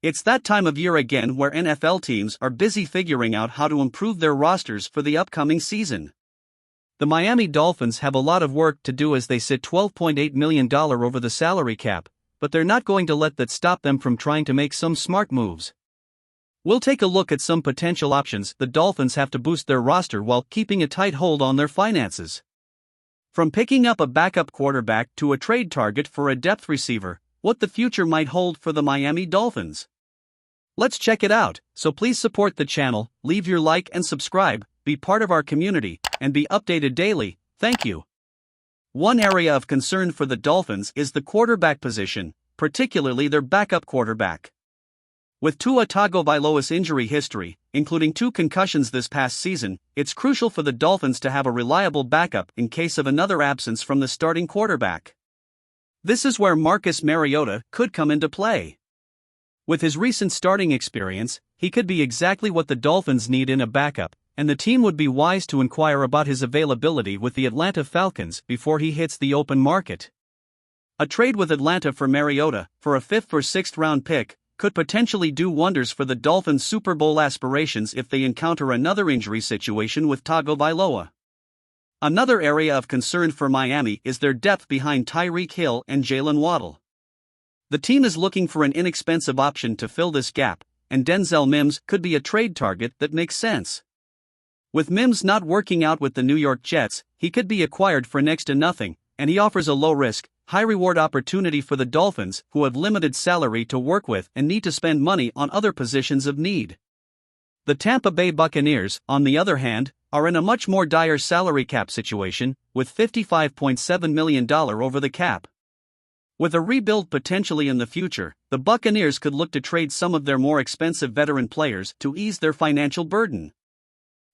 It's that time of year again where NFL teams are busy figuring out how to improve their rosters for the upcoming season. The Miami Dolphins have a lot of work to do as they sit $12.8 million over the salary cap, but they're not going to let that stop them from trying to make some smart moves. We'll take a look at some potential options the Dolphins have to boost their roster while keeping a tight hold on their finances. From picking up a backup quarterback to a trade target for a depth receiver, what the future might hold for the Miami Dolphins. Let's check it out, so please support the channel, leave your like and subscribe, be part of our community, and be updated daily, thank you. One area of concern for the Dolphins is the quarterback position, particularly their backup quarterback. With Tua Tagovailoa's injury history, including 2 concussions this past season, it's crucial for the Dolphins to have a reliable backup in case of another absence from the starting quarterback. This is where Marcus Mariota could come into play. With his recent starting experience, he could be exactly what the Dolphins need in a backup, and the team would be wise to inquire about his availability with the Atlanta Falcons before he hits the open market. A trade with Atlanta for Mariota, for a 5th or 6th round pick, could potentially do wonders for the Dolphins' Super Bowl aspirations if they encounter another injury situation with Tagovailoa. Another area of concern for Miami is their depth behind Tyreek Hill and Jaylen Waddle. The team is looking for an inexpensive option to fill this gap, and Denzel Mims could be a trade target that makes sense. With Mims not working out with the New York Jets, he could be acquired for next to nothing, and he offers a low-risk, high-reward opportunity for the Dolphins, who have limited salary to work with and need to spend money on other positions of need. The Tampa Bay Buccaneers, on the other hand, are in a much more dire salary cap situation, with $55.7 million over the cap. With a rebuild potentially in the future, the Buccaneers could look to trade some of their more expensive veteran players to ease their financial burden.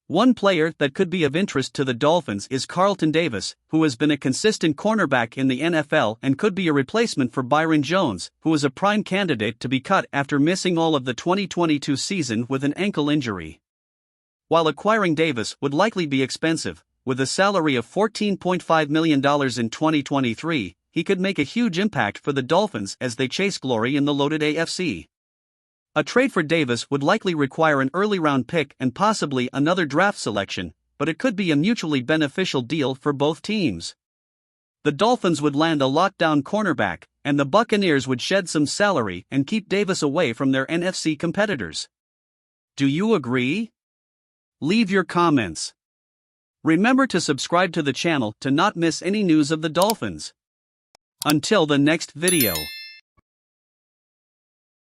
One player that could be of interest to the Dolphins is Carlton Davis, who has been a consistent cornerback in the NFL and could be a replacement for Byron Jones, who is a prime candidate to be cut after missing all of the 2022 season with an ankle injury. While acquiring Davis would likely be expensive, with a salary of $14.5 million in 2023, he could make a huge impact for the Dolphins as they chase glory in the loaded AFC. A trade for Davis would likely require an early-round pick and possibly another draft selection, but it could be a mutually beneficial deal for both teams. The Dolphins would land a lockdown cornerback, and the Buccaneers would shed some salary and keep Davis away from their NFC competitors. Do you agree? Leave your comments. Remember to subscribe to the channel to not miss any news of the Dolphins. Until the next video.